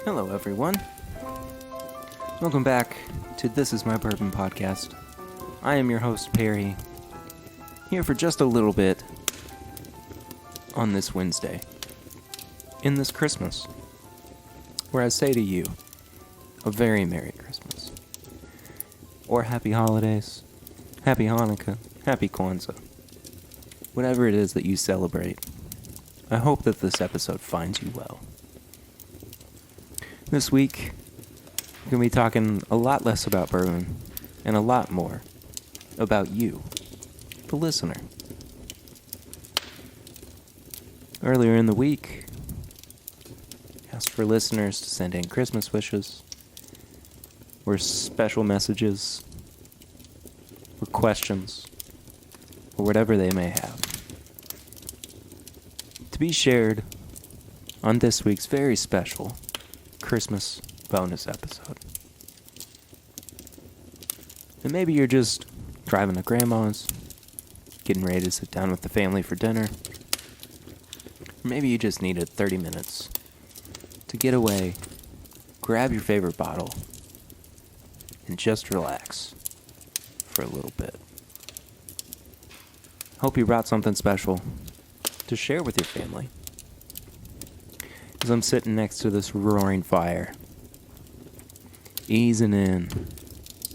Hello, everyone. Welcome back to This Is My Bourbon podcast. I am your host, Perry, here for just a little bit on this Wednesday, in this Christmas, where I say to you, a very Merry Christmas, or Happy Holidays, Happy Hanukkah, Happy Kwanzaa, whatever it is that you celebrate. I hope that this episode finds you well. This week, we're going to be talking a lot less about bourbon and a lot more about you, the listener. Earlier in the week, I asked for listeners to send in Christmas wishes, or special messages, or questions, or whatever they may have, to be shared on this week's very special Christmas bonus episode. And maybe you're just driving to grandma's, getting ready to sit down with the family for dinner. Or maybe you just needed 30 minutes to get away, grab your favorite bottle, and just relax for a little bit. Hope you brought something special to share with your family. As I'm sitting next to this roaring fire, easing in,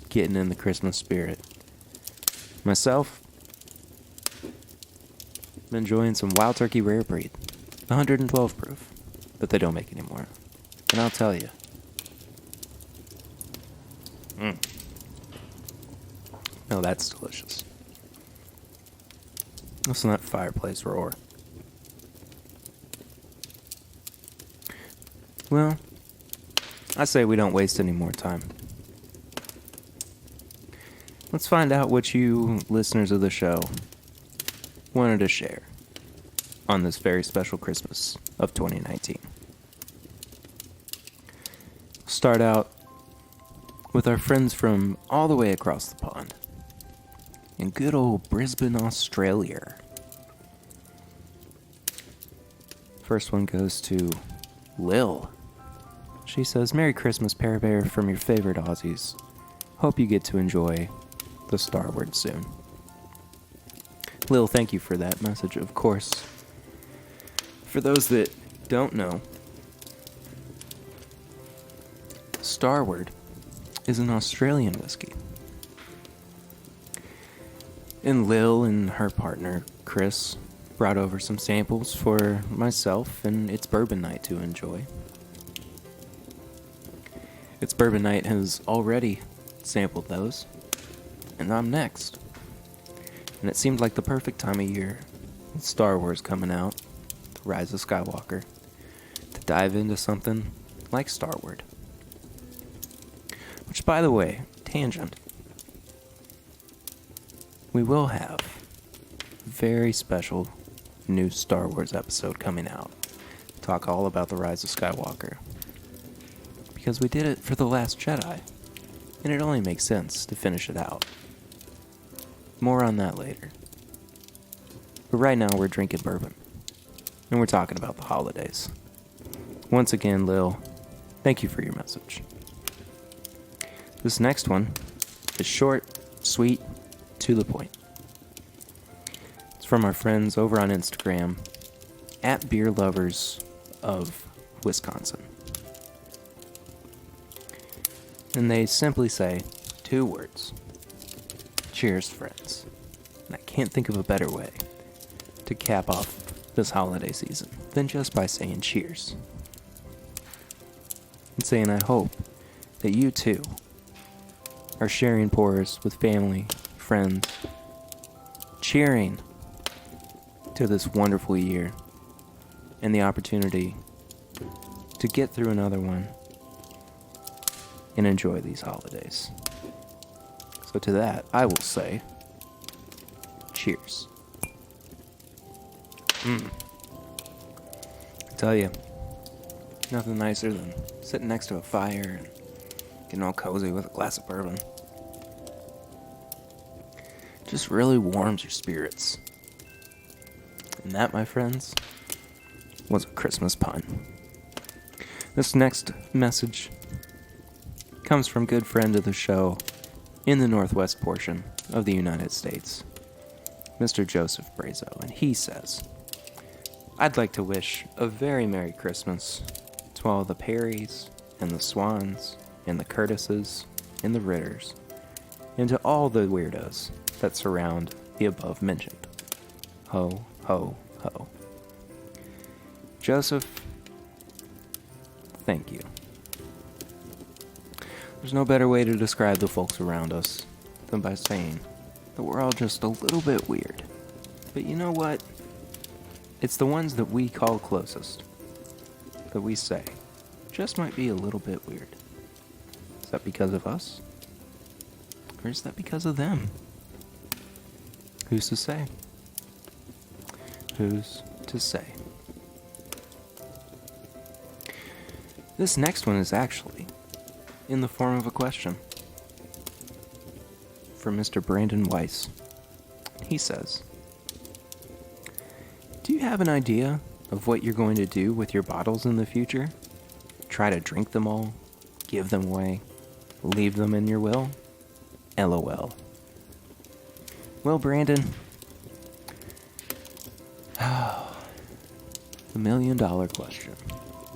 getting in the Christmas spirit. Myself, I'm enjoying some Wild Turkey Rare Breed, 112 proof, that they don't make anymore. And I'll tell you, no, that's delicious. Listen to that fireplace roar. Well, I say we don't waste any more time. Let's find out what you, listeners of the show, wanted to share on this very special Christmas of 2019. Start out with our friends from all the way across the pond in good old Brisbane, Australia. First one goes to Lil. She says, Merry Christmas, Pear Bear, from your favorite Aussies. Hope you get to enjoy the Star Wars soon. Lil, thank you for that message, of course. For those that don't know, Starward is an Australian whiskey. And Lil and her partner, Chris, brought over some samples for myself and It's Bourbon Night to enjoy. It's Bourbon Night has already sampled those, and I'm next. And it seemed like the perfect time of year, with Star Wars coming out, The Rise of Skywalker, to dive into something like Starward. Which, by the way, tangent, we will have a very special new Star Wars episode coming out. Talk all about The Rise of Skywalker. Because we did it for The Last Jedi, and it only makes sense to finish it out. More on that later. But right now we're drinking bourbon, and we're talking about the holidays. Once again, Lil, thank you for your message. This next one is short, sweet, to the point. It's from our friends over on Instagram, at Beer Lovers of Wisconsin. And they simply say 2 words. Cheers, friends. And I can't think of a better way to cap off this holiday season than just by saying cheers. And saying I hope that you too are sharing pours with family, friends, cheering to this wonderful year and the opportunity to get through another one and enjoy these holidays. So to that, I will say, cheers. I tell you, nothing nicer than sitting next to a fire and getting all cozy with a glass of bourbon. Just really warms your spirits. And that, my friends, was a Christmas pun. This next message comes from good friend of the show in the northwest portion of the United States, Mr. Joseph Brazo, and he says, I'd like to wish a very Merry Christmas to all the Perrys and the Swans and the Curtises and the Ritters, and to all the weirdos that surround the above mentioned. Ho, ho, ho. Joseph, thank you. There's no better way to describe the folks around us than by saying that we're all just a little bit weird. But you know what? It's the ones that we call closest that we say just might be a little bit weird. Is that because of us? Or is that because of them? Who's to say? Who's to say? This next one is actually in the form of a question from Mr. Brandon Weiss. He says, do you have an idea of what you're going to do with your bottles in the future? Try to drink them all? Give them away? Leave them in your will? LOL. Well, Brandon, the $1 million question.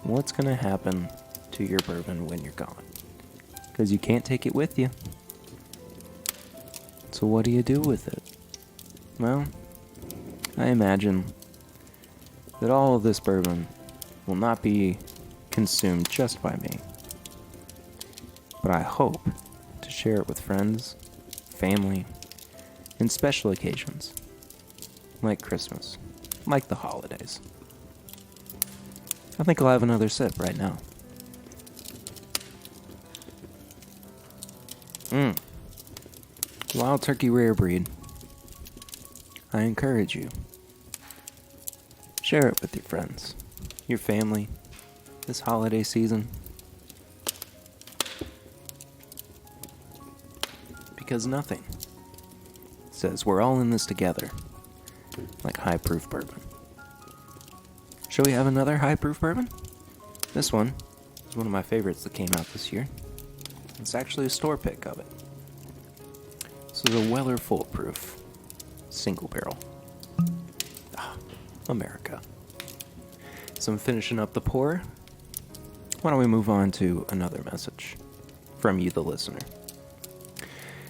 What's going to happen to your bourbon when you're gone? Because you can't take it with you. So what do you do with it? Well, I imagine that all of this bourbon will not be consumed just by me. But I hope to share it with friends, family, and special occasions, like Christmas, like the holidays. I think I'll have another sip right now. Wild Turkey Rare Breed. I encourage you. Share it with your friends, your family, this holiday season. Because nothing says we're all in this together like high-proof bourbon. Shall we have another high-proof bourbon? This one is one of my favorites that came out this year. It's actually a store pick of it. This is a Weller Full Proof single barrel. America. So I'm finishing up the pour. Why don't we move on to another message from you, the listener?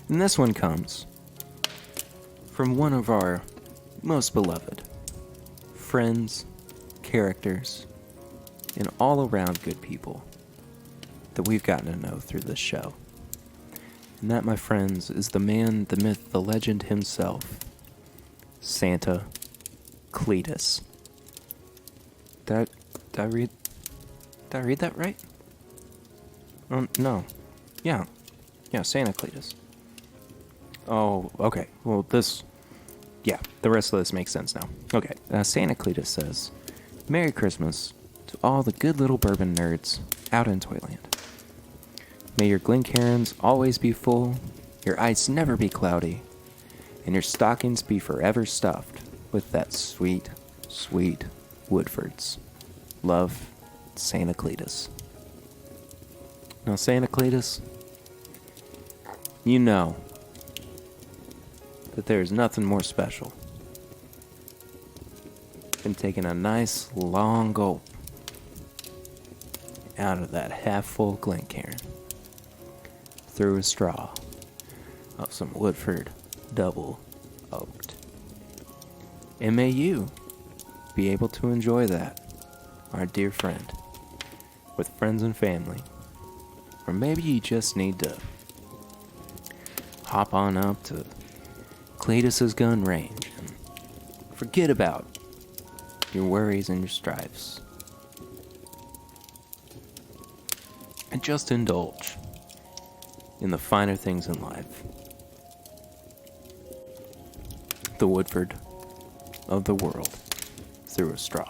And this one comes from one of our most beloved friends, characters, and all around good people that we've gotten to know through this show. And that, my friends, is the man, the myth, the legend himself, Santa Cletus. Did I read that right? No. Yeah, Santa Cletus. Oh, okay. Well, the rest of this makes sense now. Okay, Santa Cletus says, Merry Christmas to all the good little bourbon nerds out in Toyland. May your Glencairns always be full, your ice never be cloudy, and your stockings be forever stuffed with that sweet, sweet Woodfords. Love, Santa Cletus. Now, Santa Cletus, you know that there is nothing more special than taking a nice long gulp out of that half-full Glencairn through a straw of some Woodford Double Oaked. And may you be able to enjoy that, our dear friend, with friends and family. Or maybe you just need to hop on up to Cletus's gun range and forget about your worries and your strifes. And just indulge in the finer things in life. The Woodford of the world through a straw.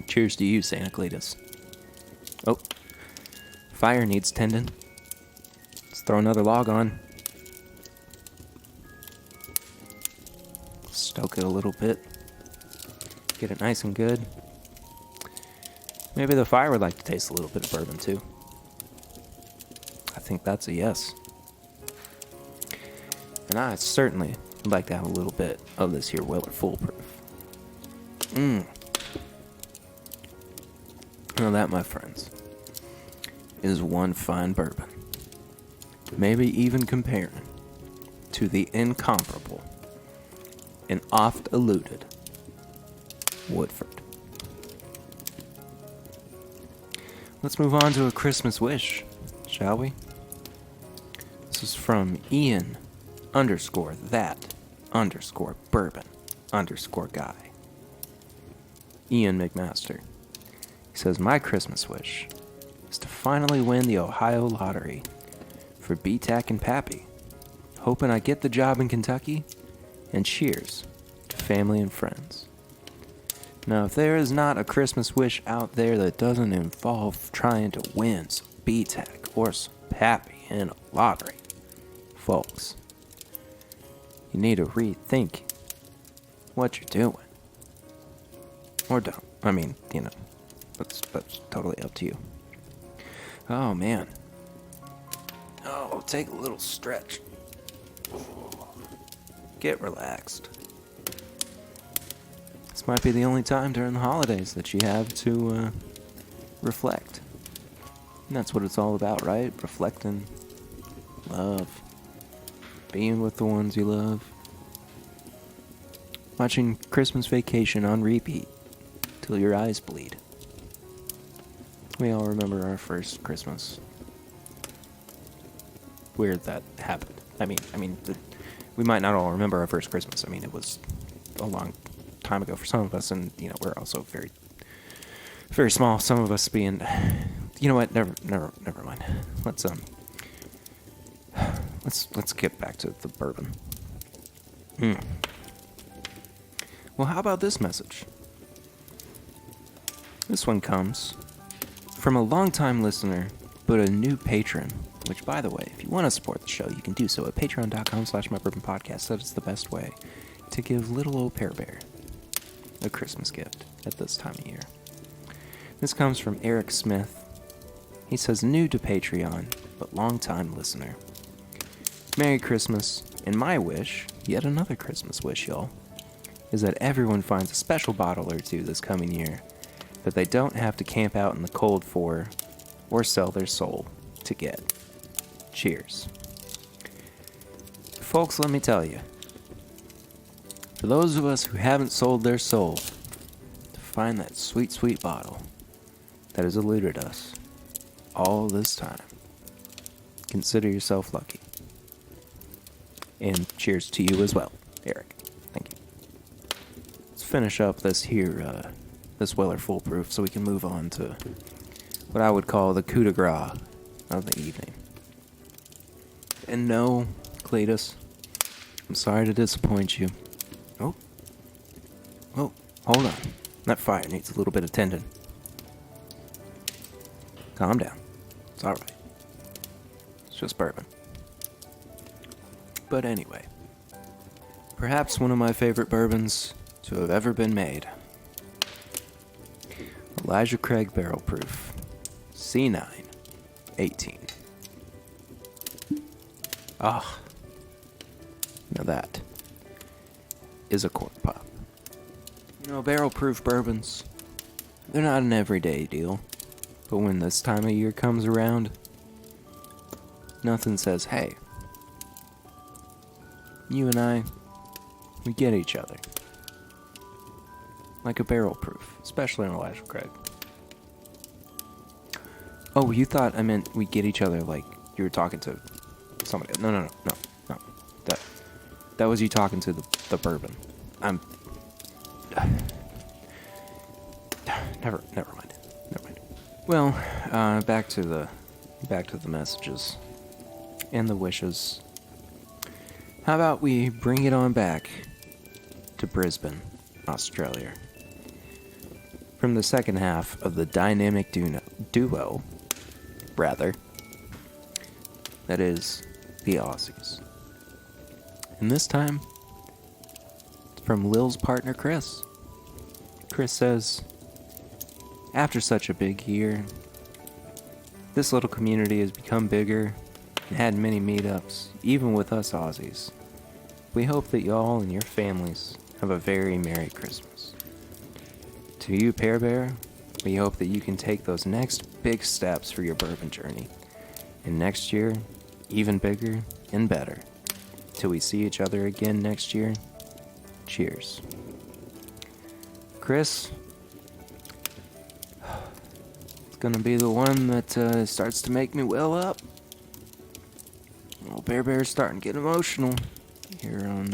Cheers to you, Santa Cletus. Oh, fire needs tending. Let's throw another log on. Stoke it a little bit. Get it nice and good. Maybe the fire would like to taste a little bit of bourbon too. I think that's a yes. And I certainly would like to have a little bit of this here Weller Foolproof. Now that, my friends, is one fine bourbon. Maybe even comparing to the incomparable and oft-eluded Woodford. Let's move on to a Christmas wish, shall we? This is from Ian_that_bourbon_guy. Ian McMaster. He says, my Christmas wish is to finally win the Ohio lottery for BTAC and Pappy. Hoping I get the job in Kentucky, and cheers to family and friends. Now, if there is not a Christmas wish out there that doesn't involve trying to win some BTAC or some Pappy in a lottery, folks, you need to rethink what you're doing. Or don't. I mean, that's totally up to you. Oh, man. Oh, take a little stretch. Get relaxed. This might be the only time during the holidays that you have to reflect. And that's what it's all about, right? Reflecting, love, being with the ones you love, watching Christmas Vacation on repeat till your eyes bleed. We all remember our first Christmas. Weird that happened. We might not all remember our first Christmas. I mean, it was a long time ago for some of us, and we're also very, very small. Some of us being, you know what? Never mind. Let's get back to the bourbon. Well, how about this message? This one comes from a longtime listener, but a new patron. Which, by the way, if you want to support the show, you can do so at patreon.com/mybourbonpodcast. That is the best way to give little old Pear Bear a Christmas gift at this time of year. This comes from Eric Smith. He says, new to Patreon, but long-time listener. Merry Christmas, and my wish, yet another Christmas wish, y'all, is that everyone finds a special bottle or two this coming year that they don't have to camp out in the cold for or sell their soul to get. Cheers. Folks, let me tell you, for those of us who haven't sold their soul to find that sweet, sweet bottle that has eluded us all this time, consider yourself lucky. And cheers to you as well, Eric. Thank you. Let's finish up this here, this Weller Foolproof so we can move on to what I would call the coup de grace of the evening. And no, Cletus, I'm sorry to disappoint you. Oh, hold on. That fire needs a little bit of tending. Calm down. It's alright. It's just bourbon. But anyway, perhaps one of my favorite bourbons to have ever been made. Elijah Craig Barrel Proof C9 18. Ah, now that is a cork pop. Barrel proof bourbons, they're not an everyday deal, but when this time of year comes around, nothing says, hey, you and I, we get each other. Like a barrel proof, especially an Elijah Craig. Oh, you thought I meant we get each other like you were talking to somebody. No. That was you talking to the bourbon. Never mind. Well, back to the messages and the wishes. How about we bring it on back to Brisbane, Australia? From the second half of the dynamic duo, that is the Aussies. And this time, it's from Lil's partner, Chris. Chris says, After such a big year, this little community has become bigger and had many meetups, even with us Aussies. We hope that y'all and your families have a very Merry Christmas. To you, Pear Bear, we hope that you can take those next big steps for your bourbon journey. And next year, even bigger and better. Till we see each other again next year, cheers. Chris, it's gonna be the one that starts to make me well up. Well, Bear Bear's starting to get emotional here on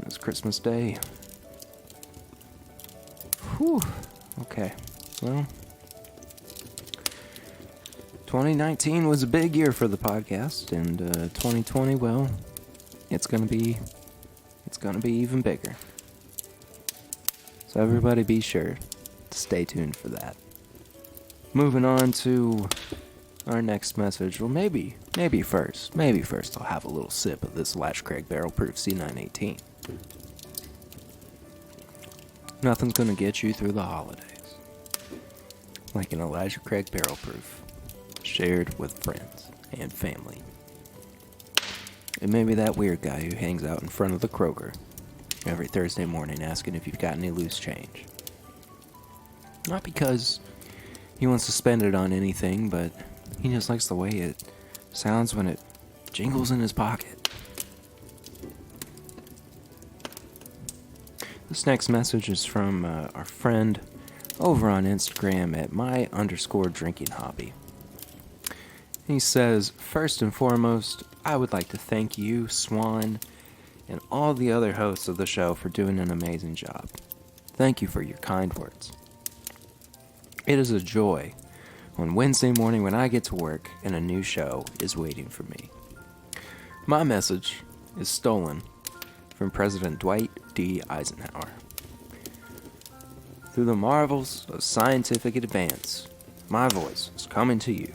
this Christmas Day. Whew. Okay. Well, 2019 was a big year for the podcast, and 2020, well, it's gonna be even bigger. So everybody be sure to stay tuned for that. Moving on to our next message. Well, maybe first I'll have a little sip of this Latch Craig Barrel Proof C918. Nothing's gonna get you through the holidays like an Elijah Craig Barrel Proof, shared with friends and family. It may be that weird guy who hangs out in front of the Kroger every Thursday morning asking if you've got any loose change. Not because he wants to spend it on anything, but he just likes the way it sounds when it jingles in his pocket. This next message is from our friend over on Instagram at my_drinking_hobby. He says, first and foremost, I would like to thank you, Swan, and all the other hosts of the show for doing an amazing job. Thank you for your kind words. It is a joy on Wednesday morning when I get to work and a new show is waiting for me. My message is stolen from President Dwight D. Eisenhower. Through the marvels of scientific advance, my voice is coming to you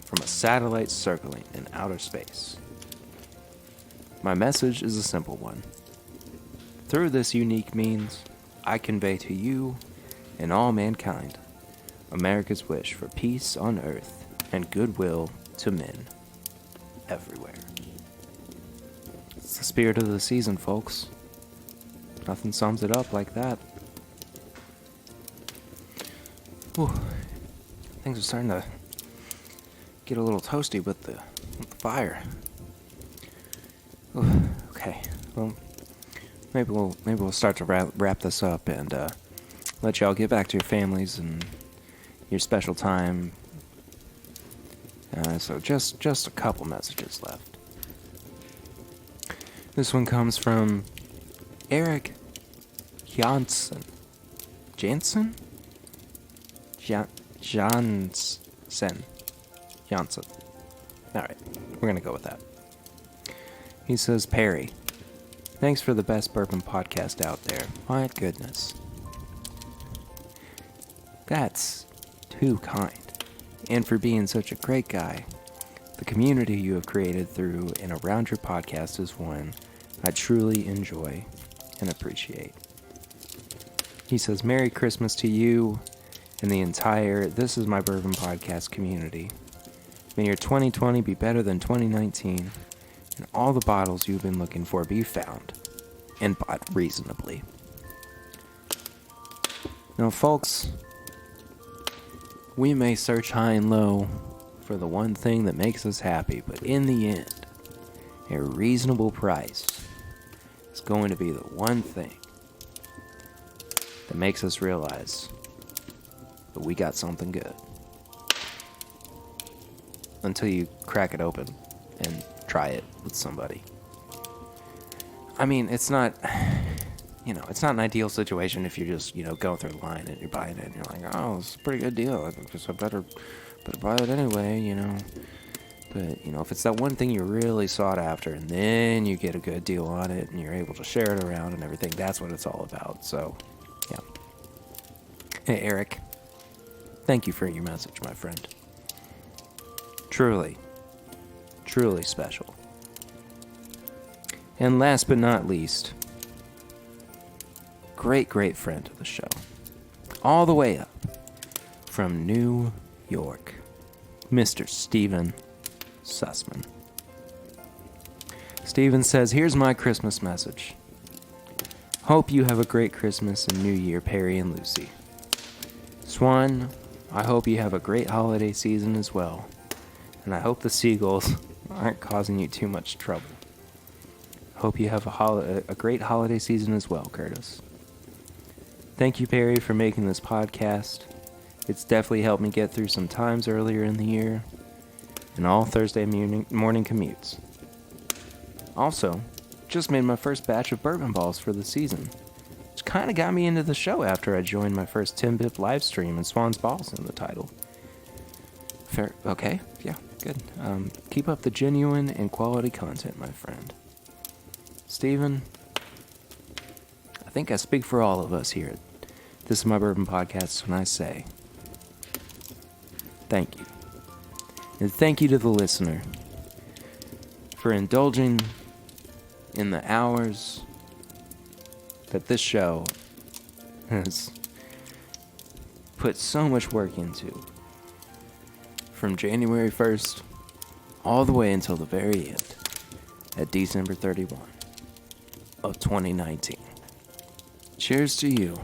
from a satellite circling in outer space. My message is a simple one. Through this unique means, I convey to you and all mankind America's wish for peace on earth and goodwill to men everywhere. It's the spirit of the season, folks. Nothing sums it up like that. Whew. Things are starting to get a little toasty with the fire. Ooh, okay, well, maybe we'll start to wrap this up and let y'all get back to your families and your special time. So just a couple messages left. This one comes from Eric Janssen. Janssen. Alright, we're gonna go with that. He says, Perry, thanks for the best bourbon podcast out there. My goodness. That's too kind. And for being such a great guy. The community you have created through and around your podcast is one I truly enjoy and appreciate. He says, Merry Christmas to you and the entire This Is My Bourbon podcast community. May your 2020 be better than 2019, and all the bottles you've been looking for be found and bought reasonably. Now, folks, we may search high and low for the one thing that makes us happy, but in the end, a reasonable price is going to be the one thing that makes us realize that we got something good. Until you crack it open and try it with somebody. I mean, it's not, it's not an ideal situation if you're just, going through the line and you're buying it and you're like, oh, it's a pretty good deal. I guess I better buy it anyway, But, if it's that one thing you really sought after and then you get a good deal on it and you're able to share it around and everything, that's what it's all about. So, yeah. Hey, Eric. Thank you for your message, my friend. Truly, truly special. And last but not least, great friend of the show, all the way up from New York, Mr. Steven Sussman. Steven says, here's my Christmas message. Hope you have a great Christmas and New Year, Perry and Lucy. Swan, I hope you have a great holiday season as well. And I hope the seagulls aren't causing you too much trouble. Hope you have a great holiday season as well, Curtis. Thank you, Perry, for making this podcast. It's definitely helped me get through some times earlier in the year and all Thursday morning commutes. Also, just made my first batch of bourbon balls for the season, which kind of got me into the show after I joined my first 10-bip live stream and Swan's Balls in the title. Fair, okay, yeah, good. Keep up the genuine and quality content, my friend. Steven, I think I speak for all of us here at This Is My Bourbon Podcast when I say thank you. And thank you to the listener for indulging in the hours that this show has put so much work into. From January 1st all the way until the very end at December 31 of 2019. Cheers to you.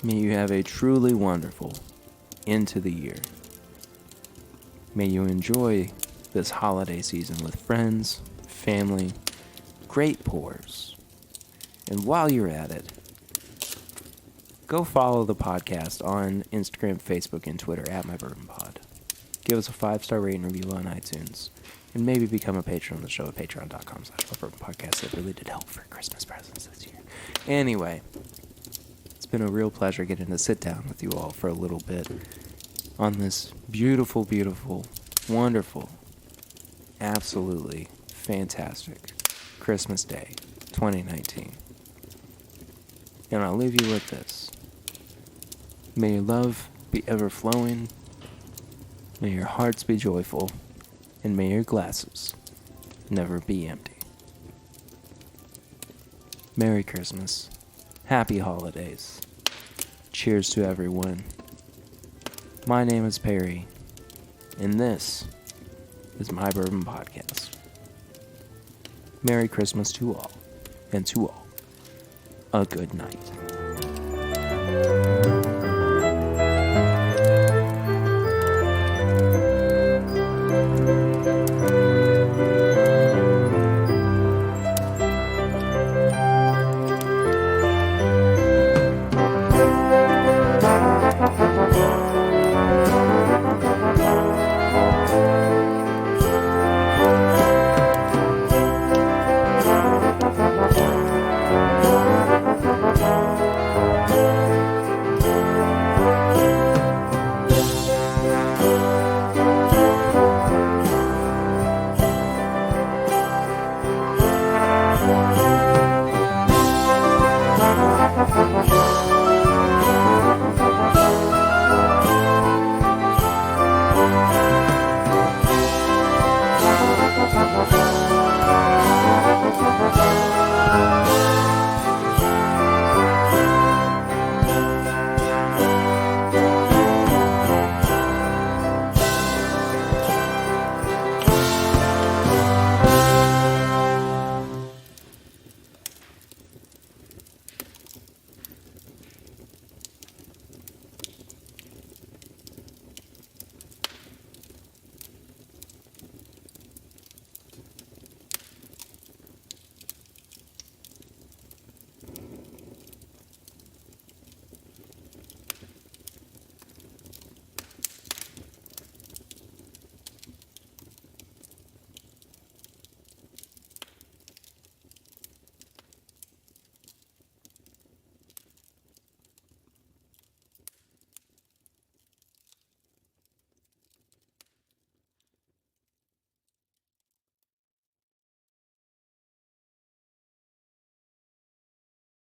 May you have a truly wonderful end to the year. May you enjoy this holiday season with friends, family, great pours. And while you're at it, go follow the podcast on Instagram, Facebook, and Twitter at MyBourbonPod. Give us a 5-star rating review on iTunes. And maybe become a patron of the show at patreon.com/MyBourbonPodcast. It really did help for Christmas presents this year. Anyway, it's been a real pleasure getting to sit down with you all for a little bit on this beautiful, beautiful, wonderful, absolutely fantastic Christmas Day 2019. And I'll leave you with this. May your love be ever flowing. May your hearts be joyful. And may your glasses never be empty. Merry Christmas. Happy holidays. Cheers to everyone. My name is Perry, and this is My Bourbon Podcast. Merry Christmas to all, and to all, a good night.